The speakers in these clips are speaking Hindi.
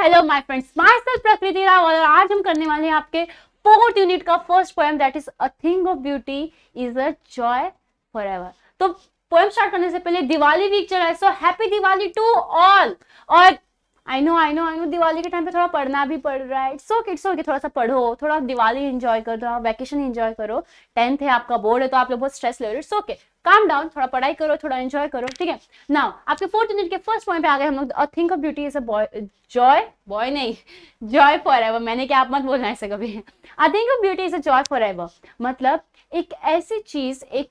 Hello my friends, my self प्रकृति राव और आज हम करने वाले हैं आपके 4th यूनिट का first poem that is a thing of beauty is a joy forever. तो पोएम स्टार्ट करने से पहले दिवाली वीक चल रहा है, so happy Diwali to all. और आई नो दिवाली के टाइम पे थोड़ा पढ़ना भी पड़ रहा है। इट्स ओके थोड़ा सा पढ़ो, थोड़ा दिवाली एंजॉय करो, थोड़ा वैकेशन एंजॉय करो। 10th है, आपका बोर्ड है तो आप लोग बहुत स्ट्रेस ले रहे हो। इट्स ओके, काम डाउन, थोड़ा पढ़ाई करो, थोड़ा एंजॉय करो, ठीक है। नाउ आपके 4th यूनिट के फर्स्ट पॉइंट पे आ गए हम लोग। अ thing of beauty is a boy नहीं, जॉय फॉर एवर। मैंने क्या, आप मत बोलना ऐसे कभी। अ thing of beauty is a joy for ever मतलब एक ऐसी चीज, एक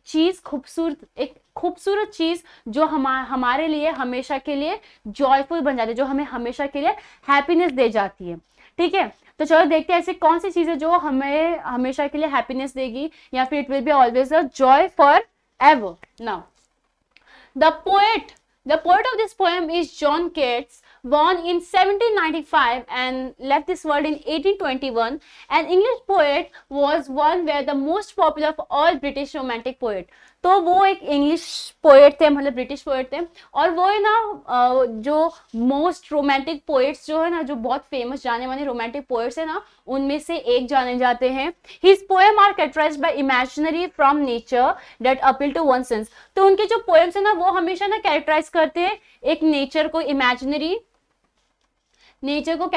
खूबसूरत चीज जो हमारे लिए हमेशा के लिए जॉयफुल बन जाती है, जो हमें हमेशा के लिए हैप्पीनेस दे जाती है, ठीक है। तो चलो देखते हैं ऐसी कौन सी चीज है जो हमें हमेशा के लिए हैप्पीनेस देगी, या फिर it will be always a joy for ever. Now The poet of this poem is John Keats, born in 1795 and left this world in 1821. An English poet was one where the most popular of all British romantic poet. तो वो एक इंग्लिश पोएट थे, मतलब ब्रिटिश पोएट थे, और वो है ना जो मोस्ट रोमांटिक पोएट्स जो है ना, जो बहुत फेमस जाने माने रोमांटिक पोएट्स है ना, उनमें से एक जाने जाते हैं। His poem are characterized by imaginary from nature that appeal to one sense. तो उनके जो पोएम्स है ना, वो हमेशा ना कैरेक्टराइज करते हैं एक नेचर को, इमेजिनरी नेचर को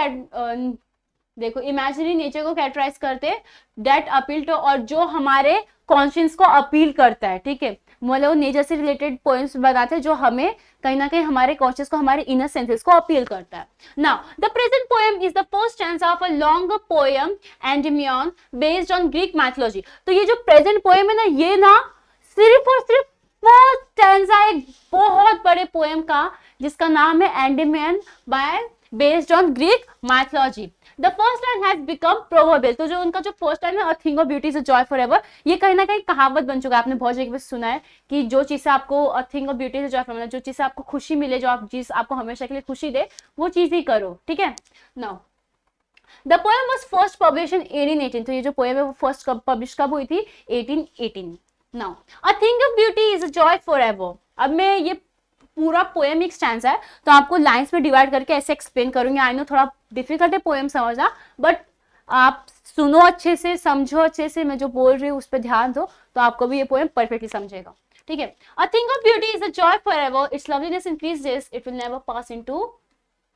देखो, इमेजिनरी नेचर को कैरेक्टराइज करते हैं दैट अपील टू, और जो हमारे कॉन्शियस को अपील करता है, ठीक है। मतलब नेचर से रिलेटेड पोएम्स बनाते हैं जो हमें कहीं ना कहीं हमारे कॉन्शियस को, हमारे इनर सेंसेस को अपील करता है। Now the present poem is the first stanza of a long poem Endymion based on Greek mythology. तो ये जो प्रेजेंट पोएम है ना, ये ना सिर्फ और सिर्फ फर्स्ट स्टैंजा एक बहुत बड़े पोएम का, जिसका नाम है Endymion by based on Greek mythology. The first line has become proverbial. तो जो उनका जो फर्स्ट लाइन है, a thing of beauty is a joy for ever, ये कहीं ना कहीं कहावत बन चुका है। आपने बहुत जगह पे सुना है कि जो चीज से आपको, अ thing of beauty is a joy for ever, जो चीज से आपको खुशी मिले, जो आप चीज आपको हमेशा के लिए खुशी दे, वो चीज ही करो, ठीक है। Now the poem was first publish in 1818। तो ये जो पोएम है वो फर्स्ट पब्लिश कब हुई थी? 1818। Now a thing of beauty is a joy for ever. अब मैं ये पूरा पोएम एक स्टैंजा है, तो आपको लाइंस में डिवाइड करके ऐसे एक्सप्लेन करूंगी। आई नो थोड़ा डिफिकल्ट है पोएम समझना, बट आप सुनो अच्छे से, समझो अच्छे से, मैं जो बोल रही हूँ उस पर ध्यान दो, तो आपको भी ये पोएम परफेक्टली समझेगा, ठीक है। A thing of beauty is a joy for ever, its loveliness increases, it will never pass into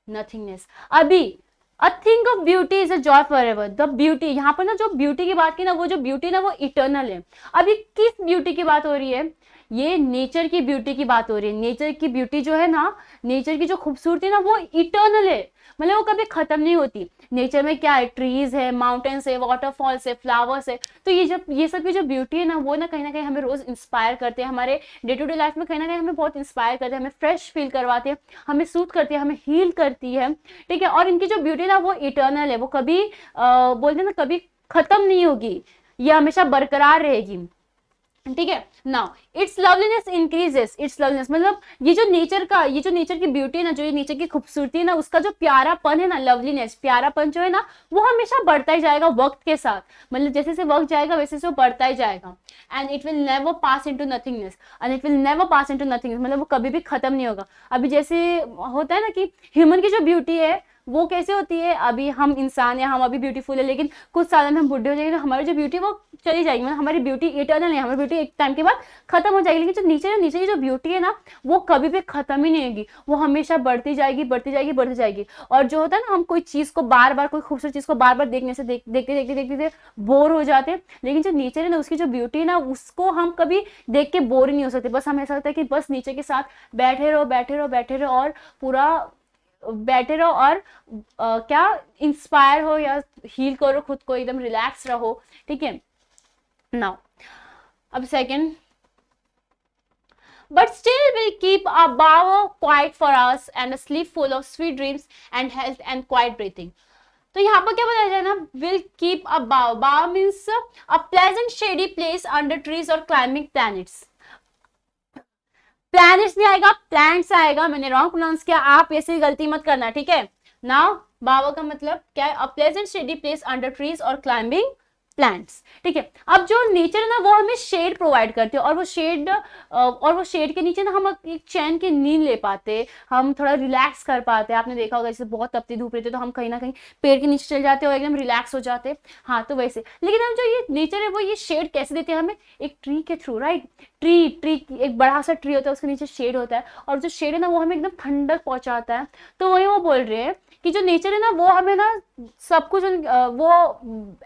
nothingness. अभी a thing of beauty is a joy for ever, the beauty, यहाँ पर ना जो ब्यूटी की बात की ना, वो जो ब्यूटी ना वो इटर्नल है। अभी किस ब्यूटी की बात हो रही है? ये नेचर की ब्यूटी की बात हो रही है। नेचर की ब्यूटी जो है ना, नेचर की जो खूबसूरती ना, वो इटर्नल है, मतलब वो कभी खत्म नहीं होती। नेचर में क्या है? ट्रीज है, माउंटेन्स है, वाटरफॉल्स है, फ्लावर्स है। तो ये सब की जो ब्यूटी है ना, वो ना कहीं हमें रोज इंस्पायर करते हैं, हमारे डे टू डे लाइफ में कहीं ना कहीं हमें बहुत इंस्पायर करते हैं, हमें फ्रेश फील करवाते हैं, हमें सूट करती है, हमें हील करती है, ठीक है। और इनकी जो ब्यूटी ना वो इटर्नल है, वो कभी बोलते हैं ना, कभी खत्म नहीं होगी, ये हमेशा बरकरार रहेगी, ठीक है। Now it's loveliness increases, it's loveliness मतलब ये जो नेचर की ब्यूटी है ना, जो ये नेचर की खूबसूरती है ना, उसका जो प्यारापन है ना, लवलीनेस, प्यारापन जो है ना, वो हमेशा बढ़ता ही जाएगा वक्त के साथ। मतलब जैसे से वक्त जाएगा वैसे से वो बढ़ता ही जाएगा। And it will never pass into nothingness, and it will never pass into nothingness मतलब वो कभी भी खत्म नहीं होगा। अभी जैसे होता है ना कि ह्यूमन की जो ब्यूटी है वो कैसे होती है, अभी हम इंसान है, हम अभी ब्यूटीफुल है, लेकिन कुछ सालों में हम बुढ़े हो जाएंगे तो हमारी जो ब्यूटी वो चली जाएगी, मतलब हमारी ब्यूटी इटर्नल है, हमारी ब्यूटी एक टाइम के बाद खत्म हो जाएगी। लेकिन जो नीचे की जो ब्यूटी है ना, वो कभी भी खत्म ही नहीं होगी, वो हमेशा बढ़ती जाएगी, बढ़ती जाएगी, बढ़ती जाएगी। और जो होता है ना, हम कोई चीज को बार बार, कोई खूबसूरत चीज को बार बार देखने से देखते बोर हो जाते हैं, लेकिन जो नेचर है ना, उसकी जो ब्यूटी है ना, उसको हम कभी देख के बोर ही नहीं हो सकते। बस हमें ऐसा लगता है कि बस नीचे के साथ बैठे रहो और पूरा बैठे रहो, और क्या इंस्पायर हो या हील करो खुद को, एकदम रिलैक्स रहो, ठीक है। नाउ अब second, but still we'll keep our bower quiet for us and a sleep full of sweet dreams and health and quiet breathing. तो यहाँ पर क्या बताया जाए ना, will keep a bower, bower means a pleasant shady place under trees or climbing planets. Planets नहीं आएगा, प्लांट्स आएगा, मैंने रॉन्ग प्रोनाउंस किया, आप ऐसी गलती मत करना, ठीक है। नाउ बावर का मतलब क्या है? A pleasant shady place under trees और क्लाइंबिंग प्लांट्स। ठीक है, अब जो नेचर है ना वो हमें शेड प्रोवाइड करती है, और वो शेड के नीचे ना हम एक चैन की नींद ले पाते, हम थोड़ा रिलैक्स कर पाते हैं। आपने देखा होगा जैसे बहुत तपती धूप रहती है तो हम कहीं ना कहीं पेड़ के नीचे चल जाते हैं और एकदम रिलैक्स हो जाते हैं। हाँ, तो वैसे लेकिन हम जो ये नेचर है वो ये शेड कैसे देते हैं हमें, एक ट्री के थ्रू, राइट। ट्री एक बड़ा सा ट्री होता है, उसके नीचे शेड होता है, और जो शेड है ना वो हमें एकदम ठंडक पहुंचाता है। तो वही वो बोल रहे हैं कि जो नेचर है ना वो हमें ना सब कुछ वो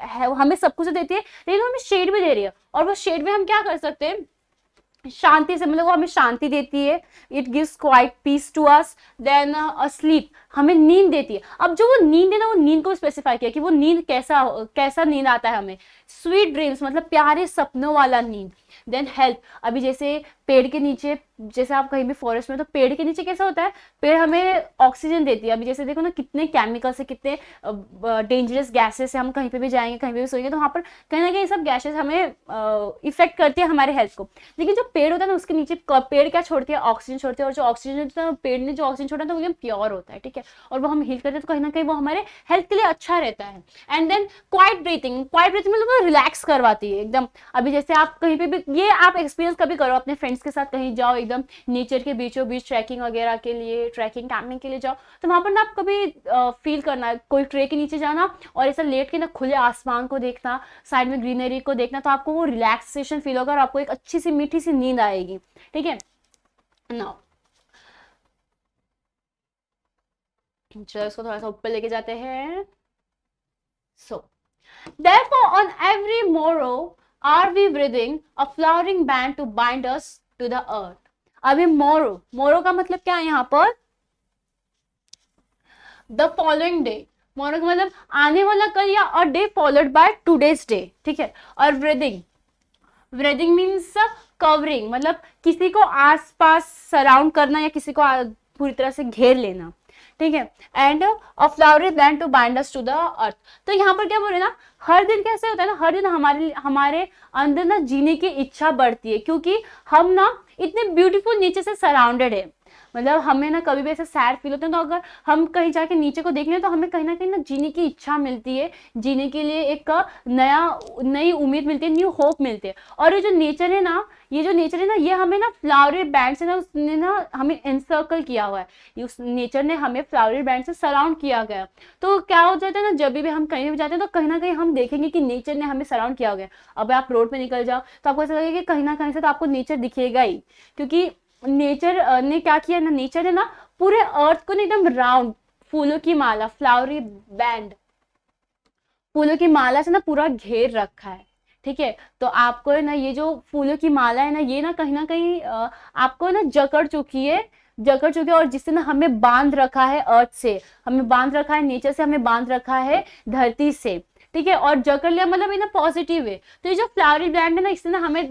है, हमें सब कुछ देती है, लेकिन हमें शेड भी दे रही है। और वो शेड में हम क्या कर सकते हैं, शांति से, मतलब वो हमें शांति देती है, it gives quite peace to us, then sleep, हमें नींद देती है। अब जो वो नींद है ना, वो नींद को स्पेसिफाई किया कि वो नींद कैसा कैसा नींद आता है हमें, स्वीट ड्रीम्स, मतलब प्यारे सपनों वाला नींद। देन हेल्थ, अभी जैसे पेड़ के नीचे, जैसे आप कहीं भी फॉरेस्ट में, तो पेड़ के नीचे कैसा होता है, पेड़ हमें ऑक्सीजन देती है। अभी जैसे देखो ना कितने केमिकल्स है, कितने डेंजरस गैसेस है, हम कहीं पे भी जाएंगे, कहीं पे भी सोएंगे तो वहां पर कहीं ना कहीं सब गैसेस हमें इफेक्ट करती है हमारे हेल्थ को। लेकिन जो पेड़ होता है ना उसके नीचे पेड़ क्या छोड़ती है, ऑक्सीजन छोड़ती है, और जो ऑक्सीजन होता है पेड़ ने जो ऑक्सीजन छोड़ा तो वो एकदम प्योर होता है। ठीक है, और वो हम हील करते हैं तो कहीं ना कहीं वो हमारे हेल्थ के लिए अच्छा रहता है। एंड देन क्वाइट ब्रीथिंग मतलब वो रिलैक्स करवाती है एकदम। अभी जैसे आप कहीं पे भी, ये आप एक्सपीरियंस कभी करो, अपने फ्रेंड्स के साथ कहीं जाओ, एकदम नेचर के बीचों बीच ट्रैकिंग वगैरह के लिए, ट्रैकिंग कैंपिंग के लिए जाओ, तो वहां पर ना आप कभी फील करना, कोई ट्रे के नीचे जाना और ऐसा लेट के ना खुले आसमान को देखना, साइड में ग्रीनरी को देखना, तो आपको वो रिलैक्सेशन फील होगा और आपको एक अच्छी सी मीठी सी नींद आएगी। ठीक है, नाउ चलो इसको थोड़ा सा ऊपर लेके जाते हैं। सो therefore on every morrow are we breathing a flowering band to bind us to the earth। अभी मोरो का मतलब क्या है यहाँ पर, द फॉलोइंग डे, मोरो का मतलब आने वाला कल या a day followed by today's day. ठीक है, और ब्रीदिंग मीन्स कवरिंग, मतलब किसी को आसपास सराउंड करना या किसी को पूरी तरह से घेर लेना। ठीक है, and a flowery plant to bind us to the earth. तो यहाँ पर क्या बोल रहे ना, हर दिन कैसे होता है ना, हर दिन हमारे अंदर ना जीने की इच्छा बढ़ती है, क्योंकि हम ना इतने ब्यूटीफुल नेचर से सराउंडेड है। मतलब हमें ना कभी भी ऐसे सैड फील होते हैं तो अगर हम कहीं जाके नीचे को देख लें तो हमें कहीं ना कहीं ना जीने की इच्छा मिलती है, जीने के लिए एक नई उम्मीद मिलती है, न्यू होप मिलती है। और ये जो नेचर है ना, ये हमें ना फ्लावरी बैंड से ना, उसने ना हमें एनसर्कल किया हुआ है, उस नेचर ने हमें फ्लावरी बैंड से सराउंड किया गया। तो क्या हो जाता है ना, जब भी हम कहीं भी जाते हैं तो कहीं ना कहीं हम देखेंगे कि नेचर ने हमें सराउंड किया गया। अब आप रोड पे निकल जाओ तो आपको ऐसा लगेगा कि कहीं ना कहीं से तो आपको नेचर दिखेगा ही, क्योंकि नेचर ने क्या किया ना, नेचर ने ना पूरे अर्थ को एकदम राउंड, फूलों की माला, फ्लावरी बैंड, फूलों की माला से ना पूरा घेर रखा है। ठीक है, तो आपको ना ये जो फूलों की माला है ना, ये ना कहीं आपको ना जकड़ चुकी है, और जिससे ना हमें बांध रखा है अर्थ से, हमें बांध रखा है नेचर से, हमें बांध रखा है धरती से। ठीक है, और जकड़ लिया मतलब इन पॉजिटिव वे। तो ये जो फ्लावरी ब्रांड है ना, इसने ना हमें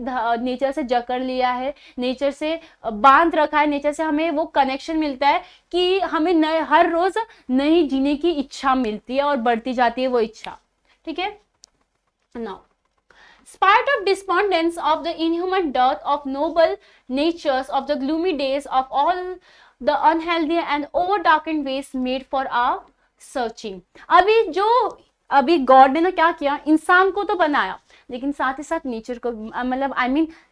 नेचर से जकड़ लिया है, नेचर से बांध रखा है, नेचर से हमें वो कनेक्शन मिलता है कि हमें हर रोज नई जीने की इच्छा मिलती है और बढ़ती जाती है वो इच्छा। ठीक है, now spite of despondence of the inhuman dearth of noble natures of the gloomy days of all the unhealthy and over darkened ways made for our searching। अभी गॉड ने ना क्या किया, इंसान को तो बनाया लेकिन साथ ही साथ नेचर को, मतलब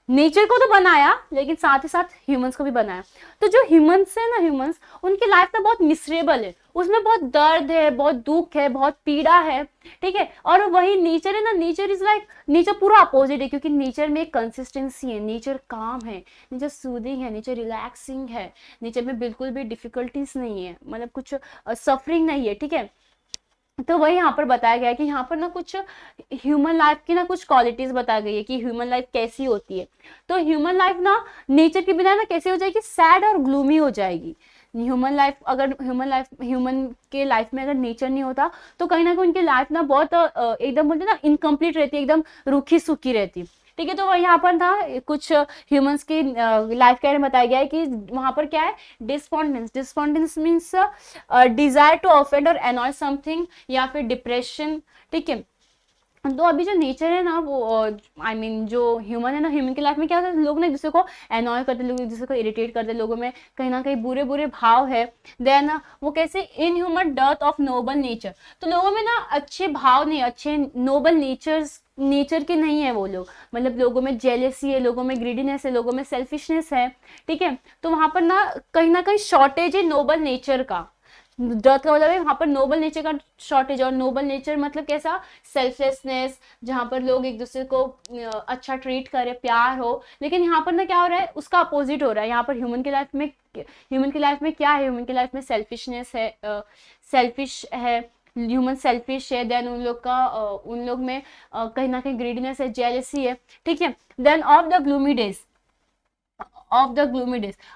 नेचर को तो बनाया लेकिन साथ ही साथ ह्यूमंस को भी बनाया। तो जो ह्यूमंस है ना, ह्यूमंस उनकी लाइफ ना बहुत मिसरेबल है, उसमें बहुत दर्द है, बहुत दुख है, बहुत पीड़ा है। ठीक है, और वही नेचर है ना, नेचर पूरा अपोजिट है, क्योंकि नेचर में एक कंसिस्टेंसी है, नेचर काम है, नेचर सूदिंग है, नेचर रिलैक्सिंग है, नेचर में बिल्कुल भी डिफिकल्टीज नहीं है, मतलब कुछ सफरिंग नहीं है। ठीक है, तो वही यहाँ पर बताया गया है कि यहाँ पर ना कुछ ह्यूमन लाइफ की ना कुछ क्वालिटीज बताई गई है कि ह्यूमन लाइफ कैसी होती है। तो ह्यूमन लाइफ ना नेचर के बिना ना कैसे हो जाएगी, सैड और ग्लूमी हो जाएगी। ह्यूमन के लाइफ में अगर नेचर नहीं होता तो कहीं ना कहीं उनकी लाइफ ना बहुत एकदम बोलते ना इनकम्प्लीट रहती है, एकदम रूखी सूखी रहती। ठीक है, तो यहाँ पर था कुछ ह्यूमंस की लाइफ के बारे में बताया गया है कि वहां पर क्या है, despondence means desire to offend और एनॉय समथिंग, या फिर डिप्रेशन। ठीक है, तो अभी जो नेचर है ना वो आई मीन जो ह्यूमन है ना, ह्यूमन की लाइफ में क्या होता है, लोग ना एक दूसरे को एनॉय करते, लोग एक दूसरे को इरिटेट करते, लोगों में कहीं ना कहीं बुरे बुरे भाव है। देन वो कैसे in human dearth of noble nature, तो लोगों में ना अच्छे भाव नहीं, अच्छे नोबल नेचर के नहीं है वो लोग, मतलब लोगों में जेलेसी है, लोगों में ग्रीडीनेस है, लोगों में सेल्फिशनेस है, ठीक है। तो वहां पर ना कहीं शॉर्टेज है नोबल नेचर का। डर्थ का मतलब है वहां पर नोबल नेचर का शॉर्टेज, और नोबल नेचर मतलब कैसा, सेल्फलेसनेस, जहां पर लोग एक दूसरे को अच्छा ट्रीट करे, प्यार हो। लेकिन यहाँ पर ना क्या हो रहा है, उसका अपोजिट हो रहा है। यहाँ पर ह्यूमन की लाइफ में क्या है, ह्यूमन की लाइफ में सेल्फिशनेस है, सेल्फिश है, ह्यूमन सेल्फिश है। देन उन लोग में कहीं ना कहीं ग्रीडीनेस है, जेलसी है, ठीक है। Then of the gloomy days,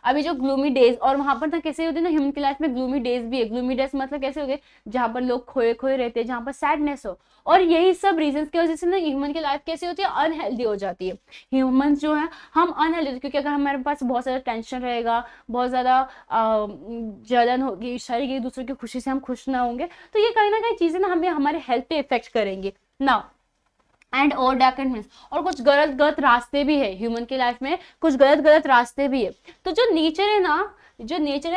अभी जो ग्लूमी डेज, और वहां पर ना कैसे होते हैं ना, ह्यूमन की लाइफ में ग्लूमी डेज भी है। ग्लूमी डेज मतलब कैसे होते हैं, जहां पर लोग खोए खोए रहते हैं, जहां पर सैडनेस हो। और यही सब रीजंस की वजह से ना ह्यूमन की लाइफ कैसी होती है, अनहेल्दी हो जाती है। ह्यूमंस जो है हम अनहेल्दी, क्योंकि अगर हमारे पास बहुत ज्यादा टेंशन रहेगा, बहुत ज्यादा जलन होगी, शायद एक दूसरे की खुशी से हम खुश ना होंगे, तो ये कहीं ना कहीं चीजें ना हमें हमारे हेल्थ पे इफेक्ट करेंगी ना। एंड और डार्क मीन्स, और कुछ गलत गलत रास्ते भी है ह्यूमन की लाइफ में, कुछ गलत गलत रास्ते भी है। तो जो नेचर है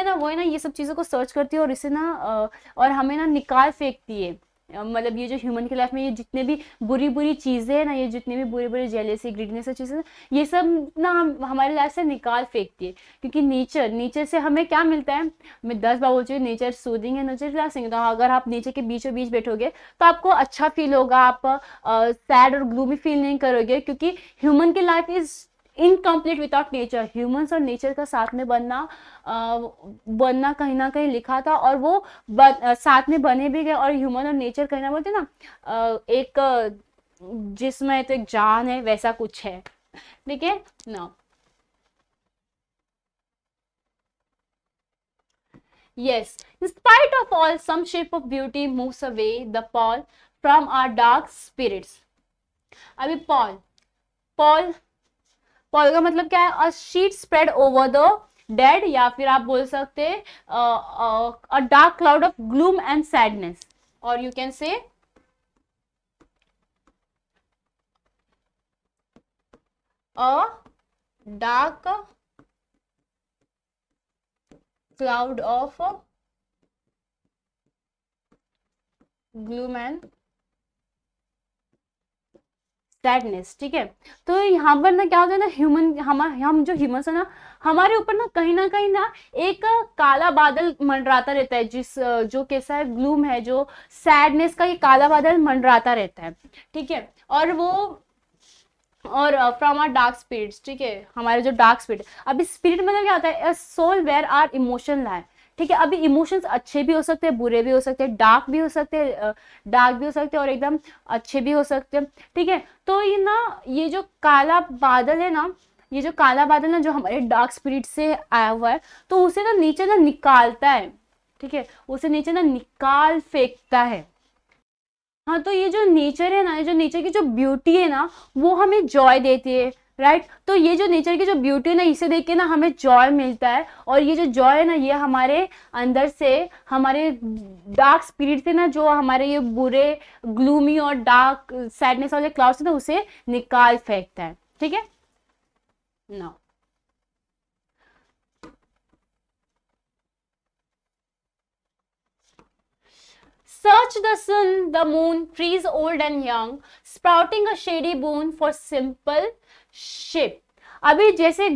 ना वो है ना ये सब चीजों को सर्च करती है, और इसे ना और हमें ना निकाल फेंकती है। मतलब ये जो ह्यूमन की लाइफ में ये जितने भी बुरी बुरी चीजें है ना, ये जितने भी बुरी बुरी जेलेसी, ग्रीडनेस चीजें, ये सब ना हमारी लाइफ से निकाल फेंकती है। क्योंकि नेचर से हमें क्या मिलता है, मैं 10 बार बोल चुकी हूँ, नेचर सूदिंग है, नेचर रिलैक्सिंग। तो अगर आप नेचर के बीचों बीच बैठोगे तो आपको अच्छा फील होगा, आप सैड और ग्लूमी फील नहीं करोगे, क्योंकि ह्यूमन की life is incomplete without nature. Humans और नेचर का साथ में बनना कहीं ना कहीं लिखा था, और वो साथ में बने भी गए। और ह्यूमन और नेचर कहीं ना बोलते ना एक जिस्म है तो एक जान है, वैसा कुछ है, ठीक है ना। Yes, in spite of all, some shape of beauty moves away the pall from our dark spirits. अभी पॉल पॉल का मतलब क्या है, a sheet spread over the dead, या फिर आप बोल सकते हैं a dark cloud of gloom and sadness, और you can say a dark cloud of gloom and sadness, ठीक है। तो यहाँ पर ना क्या होता है ना, हम जो ह्यूमंस है ना, हमारे ऊपर ना कहीं ना एक काला बादल मंडराता रहता है, जो कैसा है, ग्लूम है, जो सैडनेस का ये काला बादल मंडराता रहता है, ठीक है। और फ्रॉम आर डार्क स्पिरिट्स, ठीक है, हमारे जो डार्क स्पिरिट, अभी स्पिरिट मतलब क्या होता है, सोल वेयर आर इमोशन लाई, ठीक है। अभी इमोशंस अच्छे भी हो सकते हैं, बुरे भी हो सकते हैं, डार्क भी हो सकते हैं और एकदम अच्छे भी हो सकते हैं, ठीक है। तो ये जो काला बादल है ना, ये जो काला बादल ना जो हमारे डार्क स्पिरिट से आया हुआ है, तो उसे ना नीचे ना निकालता है, ठीक है, उसे नीचे ना निकाल फेंकता है। हाँ, तो ये जो नेचर है ना, ये जो नेचर की जो ब्यूटी है ना, वो हमें जॉय देती है, राइट। तो ये जो नेचर की जो ब्यूटी है ना, इसे देख के ना हमें जॉय मिलता है, और ये जो जॉय है ना, ये हमारे अंदर से, हमारे डार्क स्पिरिट से ना, जो हमारे ये बुरे ग्लूमी और डार्क सैडनेस वाले क्लाउड्स है ना, उसे निकाल फेंकता है, ठीक है ना। Search the sun, the moon, trees old and young, sprouting a shady boon for simple shape. अभी जैसे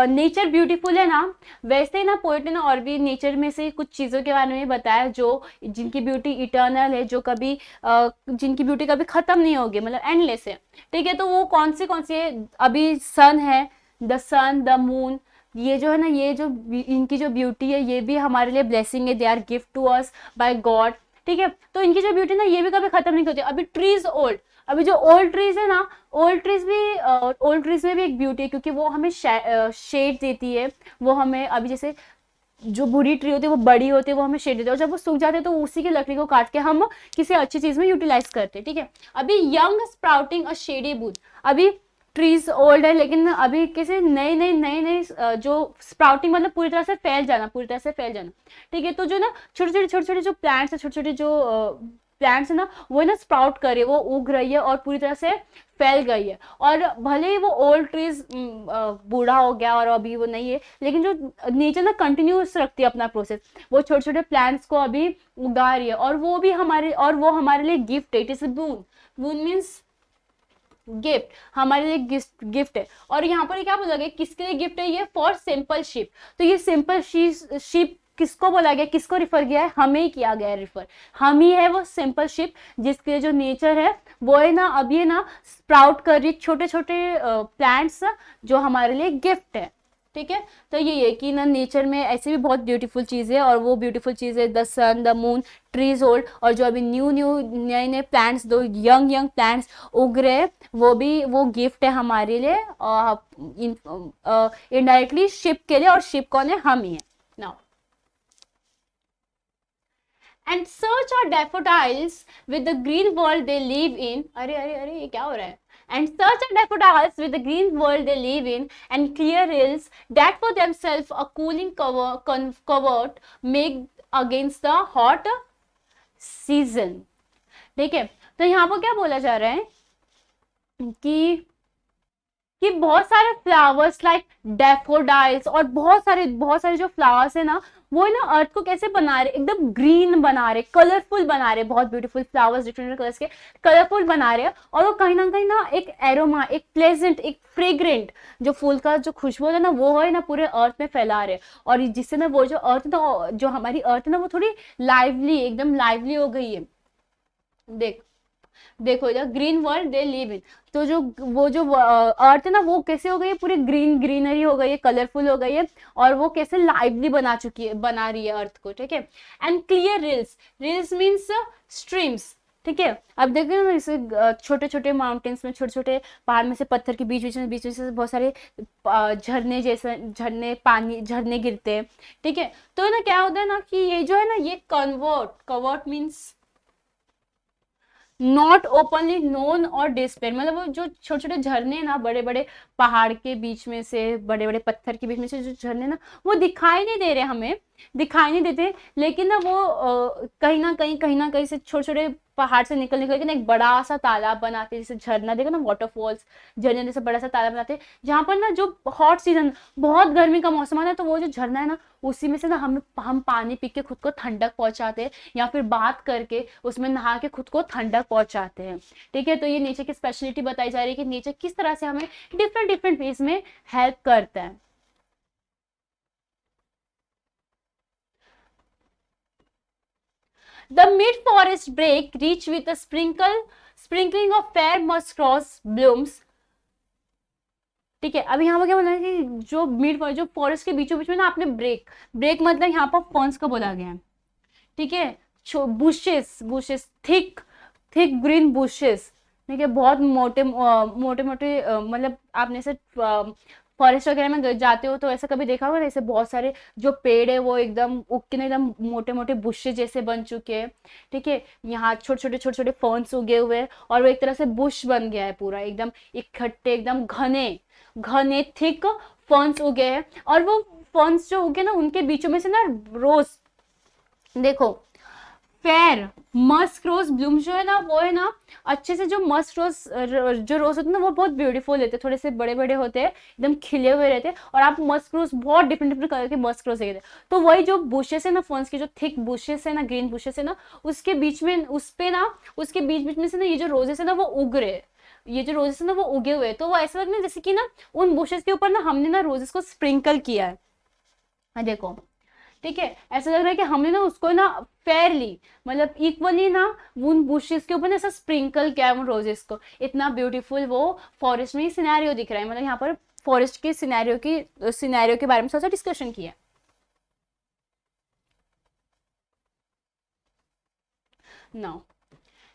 नेचर ब्यूटीफुल है ना, वैसे ही ना पोएट ने ना और भी नेचर में से कुछ चीज़ों के बारे में बताया, जो जिनकी ब्यूटी इटर्नल है, जो कभी जिनकी ब्यूटी कभी ख़त्म नहीं होगी, मतलब एंडलेस है, ठीक है। तो वो कौन सी है, अभी सन है, द सन, द मून, ये जो है ना, ये जो इनकी जो ब्यूटी है, ये भी हमारे लिए ब्लेसिंग है, they are gift to us by God, ठीक है। तो इनकी जो ब्यूटी ना, ये भी कभी खत्म नहीं होती। अभी ट्रीज ओल्ड, अभी जो ओल्ड ट्रीज है ना, ओल्ड ट्रीज में भी एक ब्यूटी है, क्योंकि वो हमें शेड देती है, वो हमें, अभी जैसे जो बुरी ट्री होती है वो बड़ी होती है, वो हमें शेड देती है, और जब वो सूख जाते हैं तो उसी की लकड़ी को काट के हम किसी अच्छी चीज में यूटिलाइज करते हैं, ठीक है। अभी यंग स्प्राउटिंग अ शेडी बूथ, अभी ट्रीज ओल्ड है, लेकिन अभी किसी नई जो स्प्राउटिंग मतलब पूरी तरह से फैल जाना, ठीक है। तो जो ना छोटे छोटे जो प्लांट्स है, छोटे छोटे जो प्लांट्स है ना वो है ना स्प्राउट कर रही है, वो उग रही है और पूरी तरह से फैल गई है। और भले ही वो ओल्ड ट्रीज बूढ़ा हो गया और अभी वो नहीं है, लेकिन जो नेचर ना कंटिन्यूस रखती है अपना प्रोसेस, वो छोटे छोटे प्लांट्स को अभी उगा रही है, और वो हमारे लिए गिफ्ट है। It is boon, boon means gift, हमारे लिए गिफ्ट है। और यहाँ पर क्या बोला गया, किसके लिए गिफ्ट है ये, फॉर सिंपल शिप। तो ये सिंपल शिप किसको बोला गया, किसको रिफर किया है, हमें ही किया गया है रिफर। हम ही है वो सिंपल शिप जिसके जो नेचर है वो है ना अभी है ना स्प्राउट कर रही छोटे छोटे प्लांट्स जो हमारे लिए गिफ्ट है। ठीक है, तो ये कि ना नेचर में ऐसे भी बहुत ब्यूटीफुल चीज़ है, और वो ब्यूटीफुल चीज़ है the sun, the moon, trees hold, और जो अभी नए नए प्लांट्स, दो यंग प्लांट्स उग रहे हैं, वो गिफ्ट है हमारे लिए, इनडायरेक्टली शिप के लिए, और शिप कौन है, हम ही है। Now and search are daffodils with the green world they live in. अरे अरे अरे ये क्या हो रहा है? And search are daffodils with the green world they live in, and clear hills that for themselves a cooling covert make against the hot season. ठीक है, तो यहाँ पर क्या बोला जा रहा है कि बहुत सारे फ्लावर्स लाइक डैफोडाइल्स और बहुत सारे जो फ्लावर्स है ना वो है ना अर्थ को कैसे बना रहे, एकदम ग्रीन बना रहे, कलरफुल बना रहे, बहुत ब्यूटीफुल फ्लावर्स डिफरेंट कलर्स के कलरफुल बना रहे हैं। और वो कहीं ना एक एरोमा, एक प्लेजेंट, एक फ्रेग्रेंट जो फूल का जो खुशबू है ना वो है ना पूरे अर्थ में फैला रहे, और जिससे ना वो जो अर्थ ना, जो हमारी अर्थ है ना वो थोड़ी लाइवली, एकदम लाइवली हो गई है। देखो इधर green world they live in, तो जो अर्थ है ना वो कैसे हो गई है, पूरी ग्रीनरी हो गई है, कलरफुल हो गई है, और वो कैसे लाइवली बना रही है अर्थ को। ठीक है, and clear reels means streams. ठीक है, अब देखिए ना जैसे छोटे छोटे माउंटेन्स में, छोटे छोटे पहाड़ में से पत्थर के बीच में से बहुत सारे झरने गिरते हैं। ठीक है, तो ना क्या होता है ना कि ये जो है ना ये covert means not openly known और डिस्प्लेड, मतलब वो जो छोटे छोटे झरने ना बड़े बड़े पहाड़ के बीच में से, बड़े बड़े पत्थर के बीच में से जो झरने ना वो दिखाई नहीं दे रहे, हमें दिखाई नहीं देते, लेकिन ना वो कहीं ना कहीं से छोटे छोटे पहाड़ से निकल के ना एक बड़ा सा तालाब बनाते हैं, जैसे झरना देखो ना, वाटरफॉल्स झरने जैसे बड़ा सा तालाब बनाते हैं, जहाँ पर ना जो हॉट सीजन, बहुत गर्मी का मौसम आता है, तो वो जो झरना है ना उसी में से ना हम पानी पी के खुद को ठंडक पहुंचाते हैं, या फिर बात करके उसमें नहा के खुद को ठंडक पहुंचाते हैं। ठीक है, तो ये नेचर की स्पेशलिटी बताई जा रही है कि नेचर किस तरह से हमें डिफरेंट वेज में हेल्प करता है। The mid-forest break reach with a sprinkling of fair musk-rose blooms. ठीक है, अभी यहाँ पर क्या बोला है कि जो फॉरेस्ट के बीचों बीच में ना आपने ब्रेक मतलब यहाँ पर फर्न्स को बोला गया है। ठीक है, बुशेस थिक ग्रीन बुशेस। ठीक है, बहुत मोटे मतलब आपने से फॉरेस्ट वगैरह में जाते हो तो ऐसा कभी देखा होगा, ऐसे बहुत सारे जो पेड़ है वो एकदम उग के ना एकदम मोटे मोटे बुशे जैसे बन चुके हैं। ठीक है, यहाँ छोटे छोटे फर्न्स उगे हुए हैं, और वो एक तरह से बुश बन गया है पूरा, एकदम इकट्ठे, एकदम घने थिक फर्न्स उगे हैं। और वो फर्न्स जो उगे ना उनके बीचों में से ना रोज, देखो फेयर मस्क रोज ब्लूम जो है ना वो है ना अच्छे से, जो मस्क रोज जो रोज होते हैं ना वो बहुत ब्यूटीफुल होते हैं, थोड़े से बड़े बड़े होते हैं, एकदम खिले हुए रहते हैं, और आप मस्क रोज बहुत डिफरेंट कलर के मस्क रोज देखते हैं। तो वही जो बुशेस है ना फर्न्स के, जो थिक बुशेस है ना, ग्रीन बुशेस है ना, उसके बीच में उसके बीच में से ना ये जो रोजेस है ना वो उग रहे, ये जो रोजेस है ना वो उगे हुए, तो वो ऐसा लग रहा है जैसे कि ना उन बुशेस के ऊपर ना हमने ना रोजेस को स्प्रिंकल किया है। देखो, ठीक है, ऐसा लग रहा है कि हमने ना उसको ना फेयरली, मतलब इक्वली ना उन बुशेस के ऊपर ना ऐसा स्प्रिंकल किया है उन रोजेस को। इतना ब्यूटीफुल वो फॉरेस्ट में सिनेरियो दिख रहा है, मतलब यहाँ पर फॉरेस्ट के सिनेरियो के बारे में थोड़ा सा डिस्कशन किया। Now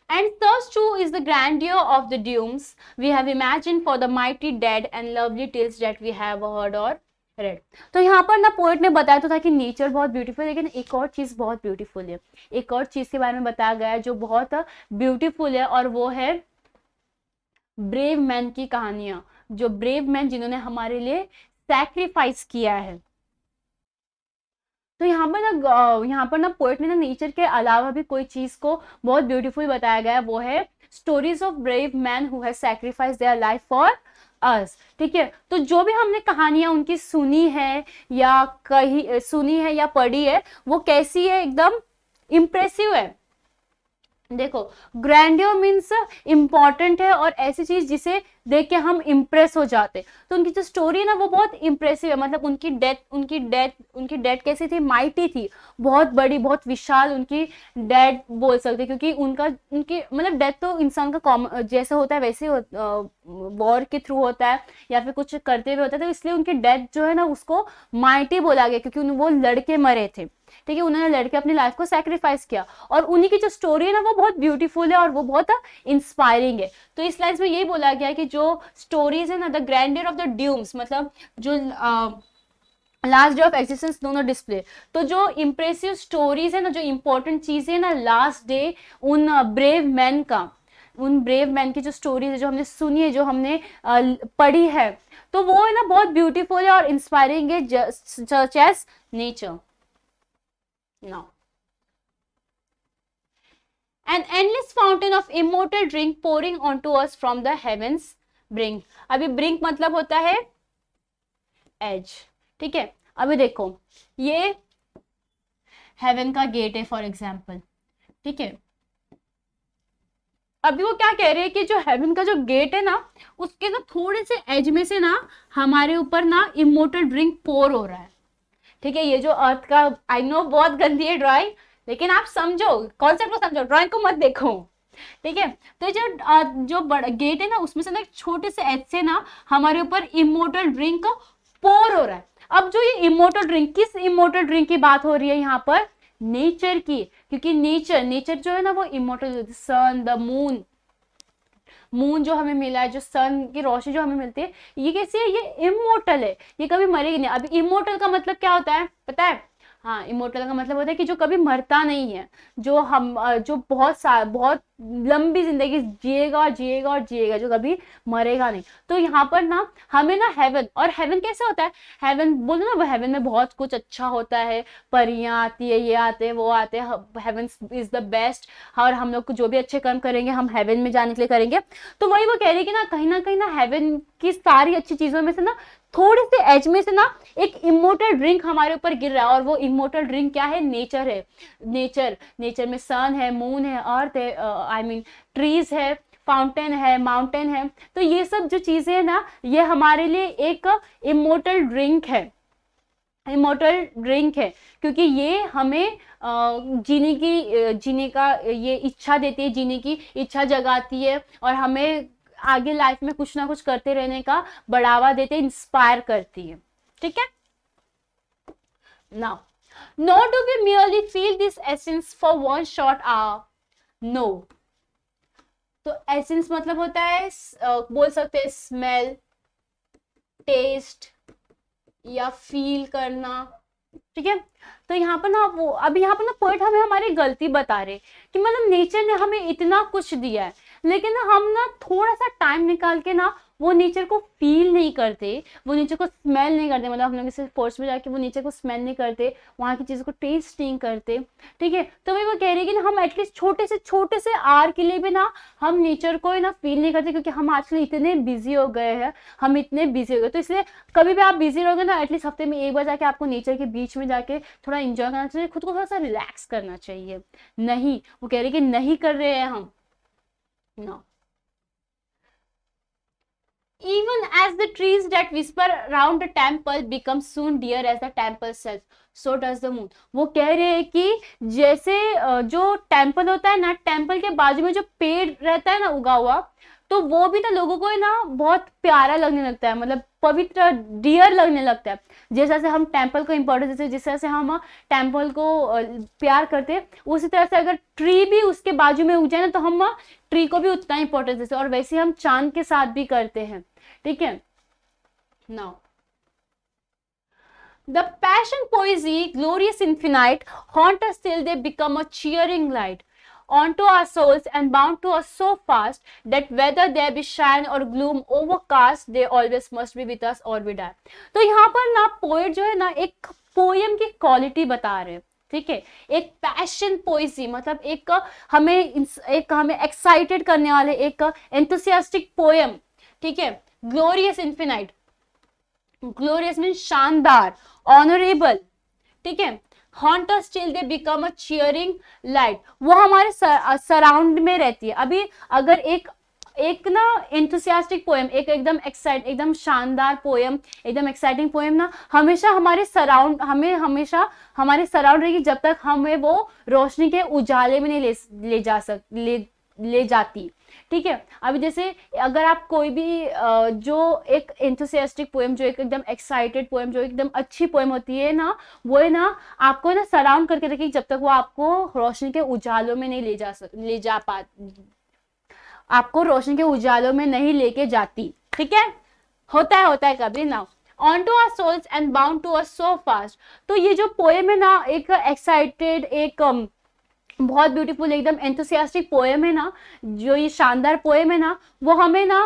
And thus too is the grandeur of the domes we have imagined for the mighty dead and lovely tales that we have heard or read. तो यहाँ पर ना पोएट ने बताया तो था कि नेचर बहुत ब्यूटीफुल है, लेकिन एक और चीज बहुत ब्यूटीफुल है, एक और चीज के बारे में बताया गया है जो बहुत ब्यूटीफुल है, और वो है ब्रेव मैन की कहानियां, जो ब्रेव मैन जिन्होंने हमारे लिए सैक्रिफाइस किया है। तो यहाँ पर ना पोएट ने ना नेचर के अलावा भी कोई चीज को बहुत ब्यूटीफुल बताया गया है, वो है stories of brave man who have sacrifice their life for us. ठीक है, तो जो भी हमने कहानियां उनकी सुनी है या कही सुनी है या पढ़ी है, वो कैसी है, एकदम इंप्रेसिव है। देखो, ग्रैंडियर मीन्स इंपॉर्टेंट है और ऐसी चीज जिसे देख के हम इम्प्रेस हो जाते। तो उनकी जो स्टोरी है ना वो बहुत इंप्रेसिव है। मतलब उनकी डेथ कैसी थी, माइटी थी, बहुत बड़ी, बहुत विशाल उनकी डेथ बोल सकते, क्योंकि उनकी मतलब डेथ तो इंसान का कॉमन जैसे होता है वैसे वॉर के थ्रू होता है या फिर कुछ करते हुए होता है, तो इसलिए उनकी डेथ जो है ना उसको माइटी बोला गया, क्योंकि वो लड़के मरे थे। ठीक है, उन्होंने लड़के अपनी लाइफ को सैक्रिफाइस किया, और उन्हीं की जो स्टोरी है ना वो बहुत ब्यूटीफुल है और वो बहुत इंस्पायरिंग है। तो इस लाइन में यही बोला गया है कि जो स्टोरीज है ना, the grandeur of the dooms, मतलब जो लास्ट डे ऑफ एग्जिस्टेंस दोनों डिस्प्ले। तो जो इंप्रेसिव स्टोरीज है ना, जो इंपॉर्टेंट चीजें है ना लास्ट डे उन ब्रेव मैन की जो स्टोरीज है, जो हमने सुनी है, जो हमने पढ़ी है, तो वो है ना बहुत ब्यूटीफुल है और इंस्पायरिंग है, such as nature. Now, an endless fountain of immortal drink pouring onto us from the heavens brink। अभी brink मतलब होता है edge। ठीक है, अभी देखो ये heaven का गेट है फॉर एग्जाम्पल। ठीक है, अभी वो क्या कह रहे हैं कि जो हेवन का जो गेट है ना उसके ना थोड़े से एज में से ना हमारे ऊपर ना इमोर्टल ड्रिंक पोर हो रहा है। ठीक है, ये जो अर्थ का, आई नो बहुत गंदी है ड्राइंग, लेकिन आप समझो कॉन्सेप्ट को, समझो, ड्राइंग को मत देखो। ठीक है, तो जो बड़ा गेट है ना उसमें से ना एक छोटे से एज से ना हमारे ऊपर इमोर्टल ड्रिंक पोर हो रहा है। अब जो ये इमोर्टल ड्रिंक, किस इमोर्टल ड्रिंक की बात हो रही है यहाँ पर? नेचर की, क्योंकि नेचर जो है ना वो इमोर्टल, सन, द मून जो हमें मिला है, जो सन की रोशनी जो हमें मिलती है, ये कैसी है? ये इमोर्टल है, ये कभी मरेगी नहीं। अभी इमोर्टल का मतलब क्या होता है पता है? हाँ, इमोर्टल का मतलब होता है कि जो कभी मरता नहीं है, जो बहुत लंबी जिंदगी जिएगा और जिएगा और जिएगा, जो कभी मरेगा नहीं। तो यहाँ पर ना हमें ना हेवन, और हेवन कैसे होता है? हेवन बोलो ना, वो हेवन में बहुत कुछ अच्छा होता है, परियां आती है, ये आते हैं, वो आते हैं, हेवन इज द बेस्ट। और हम लोग को जो भी अच्छे कर्म करेंगे हम हेवन में जाने के लिए करेंगे। तो वही वो कह रही है कि ना कहीं ना हेवन की सारी अच्छी चीजों में से ना थोड़े से एज में से ना एक इमोर्टल ड्रिंक हमारे ऊपर गिर रहा है, और वो इमोर्टल ड्रिंक क्या है? नेचर है। नेचर में सन है, मून है, अर्थ है, आई मीन ट्रीज है, फाउंटेन है, माउंटेन है। तो ये सब जो चीजें है ना, ये हमारे लिए एक इमोर्टल ड्रिंक है, क्योंकि ये हमें जीने का ये इच्छा देती है, जीने की इच्छा जगाती है, और हमें आगे लाइफ में कुछ ना कुछ करते रहने का बढ़ावा देते, इंस्पायर करती है। ठीक है, now nor do we merely feel this essence for one short hour, no। तो एसेंस मतलब होता है बोल सकते हैं स्मेल, टेस्ट या फील करना। ठीक है, तो यहाँ पर ना वो अभी यहाँ पर ना पोएट हमें हमारी गलती बता रहे कि मतलब नेचर ने हमें इतना कुछ दिया है, लेकिन ना हम ना थोड़ा सा टाइम निकाल के ना वो नेचर को फील नहीं करते, वो नेचर को स्मेल नहीं करते। मतलब हम लोग किसी फोर्स में जाके वो नेचर को स्मेल नहीं करते, वहाँ की चीज़ों को टेस्ट नहीं करते। ठीक है, तो वही वो कह रही है कि ना हम एटलीस्ट छोटे से आर के लिए भी ना हम नेचर को ना फील नहीं करते, क्योंकि हम आजकल इतने बिजी हो गए हैं, तो इसलिए कभी भी आप बिजी रहोगे ना, एटलीस्ट हफ्ते में एक बार जाके आपको नेचर के बीच में जाके थोड़ा इंजॉय करना चाहिए, खुद को थोड़ा सा रिलैक्स करना चाहिए। नहीं, वो कह रही कि नहीं कर रहे हैं हम। No. Even as the trees that whisper around the temple become soon dear as the temple self, so does the moon। वो कह रहे हैं कि जैसे जो टेम्पल होता है ना, टेम्पल के बाजू में जो पेड़ रहता है ना उगा हुआ, तो वो भी ना लोगों को ना बहुत प्यारा लगने लगता है, मतलब पवित्र, डियर लगने लगता है। जैसे जैसे हम टेम्पल को इम्पोर्टेंस देते, जिस तरह से हम टेम्पल को प्यार करते हैं, उसी तरह से अगर ट्री भी उसके बाजू में उग जाए ना, तो हम ट्री को भी उतना इंपॉर्टेंस देते हैं, और वैसे हम चांद के साथ भी करते हैं। ठीक है, now the passion poesy glorious infinite haunt us till they become a cheering light onto our souls and bound to us so fast that whether there be shine or gloom overcast they always must be with us or we die। तो यहाँ पर ना पोएट जो है ना एक पोयम की क्वालिटी बता रहे हैं, ठीक है। एक पैशन पोइसी, मतलब एक हमें एक्साइटेड करने वाले, एक एंथुसियास्टिक पोयम, ठीक है। ग्लोरियस इन्फिनाइट, ग्लोरियस मीन शानदार, ऑनरेबल, ठीक है। Haunt us till they become a cheering light, वो हमारे सराउंड में रहती है। अभी अगर एक ना एंथुसियास्टिक पोएम, एकदम शानदार पोएम, एकदम एक्साइटिंग पोएम ना हमेशा हमारे सराउंड रहेगी, जब तक हमें वो रोशनी के उजाले में नहीं ले जाती, ठीक है। अभी जैसे अगर आप कोई भी जो एक एंथुसियास्टिक पोएम, जो एक एकदम एक्साइटेड पोएम, जो एकदम अच्छी पोएम होती है ना, वो है ना आपको ना सराउंड करके रखेगी, जब तक वो आपको रोशनी के उजालों में नहीं आपको रोशनी के उजालों में नहीं लेके जाती, ठीक है। होता है कभी ना। On to our souls and bound to us so fast, तो ये जो पोएम है ना, एक एक्साइटेड, एक बहुत ब्यूटीफुल, एकदम एंथुसियास्टिक पोएम है ना, जो ये शानदार पोएम है ना, वो हमें ना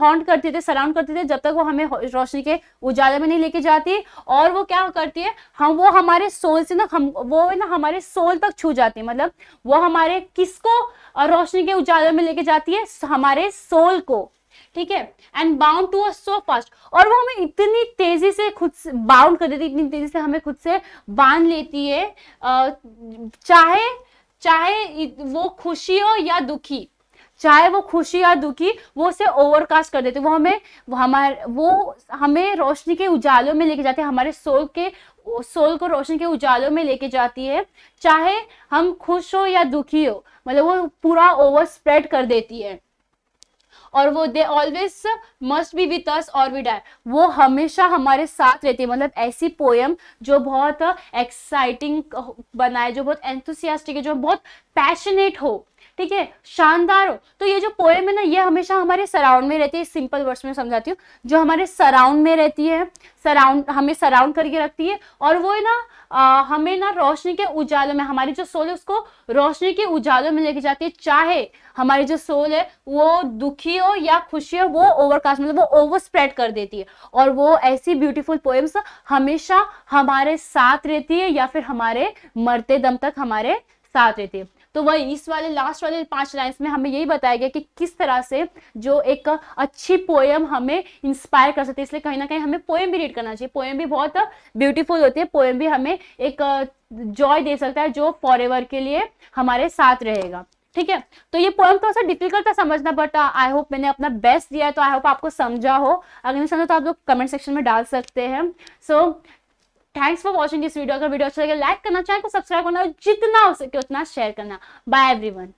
हॉन्ट करते थे, सराउंड करते थे, जब तक वो हमें रोशनी के उजाले में नहीं लेके जाती। और वो क्या करती है, वो हमारे सोल से ना, वो है ना हमारे सोल तक छू जाती है, मतलब वो हमारे किसको रोशनी के उजाले में लेके जाती है, हमारे सोल को, ठीक है। And bound to us so fast, और वो हमें इतनी तेजी से खुद से बाउंड कर देती है, इतनी तेजी से हमें खुद से बांध लेती है, चाहे वो खुशी हो या दुखी, वो उसे ओवरकास्ट कर देते, वो हमें रोशनी के उजालों में लेके जाते हैं, हमारे सोल को रोशनी के उजालों में लेके जाती है, चाहे हम खुश हो या दुखी हो, मतलब वो पूरा ओवर स्प्रेड कर देती है। और वो they always must be with us और वी डाई, वो हमेशा हमारे साथ रहती है। मतलब ऐसी पोएम जो बहुत एक्साइटिंग बनाए, जो बहुत एंथुसियास्टिक है, जो बहुत पैशनेट हो, ठीक है, शानदार हो। तो ये जो पोएम है ना, ये हमेशा हमारे सराउंड में रहती है। सिंपल वर्ड्स में समझाती हूँ, जो हमारे सराउंड में रहती है, हमें सराउंड करके रखती है, और वो है ना हमें ना रोशनी के उजालों में, हमारी जो सोल है उसको रोशनी के उजालों में लेके जाती है, चाहे हमारी जो सोल है वो दुखी हो या खुशी हो, वो ओवरकास्ट, मतलब वो ओवर स्प्रेड कर देती है। और वो ऐसी ब्यूटीफुल पोएम्स हमेशा हमारे साथ रहती है, या फिर हमारे मरते दम तक हमारे साथ रहती है। तो वही इस वाले लास्ट वाले 5 लाइन्स में हमें यही बताया गया कि किस तरह से जो एक अच्छी पोएम हमें इंस्पायर कर सकती है। इसलिए कहीं ना कहीं हमें पोएम भी रीड करना चाहिए। पोएम भी बहुत ब्यूटीफुल होती है, पोएम भी हमें एक जॉय दे सकता है, जो फॉरएवर के लिए हमारे साथ रहेगा, ठीक है। तो ये पोएम थोड़ा सा डिफिकल्ट था समझना, बट आई होप मैंने अपना बेस्ट दिया है, तो आई होप आपको समझा हो। अगर नहीं समझा तो आप लोग कमेंट सेक्शन में डाल सकते हैं। So thanks for watching this video. अगर वीडियो अच्छा लगे लाइक करना, चैनल को सब्सक्राइब करना, और जितना हो सके उतना शेयर करना। Bye everyone.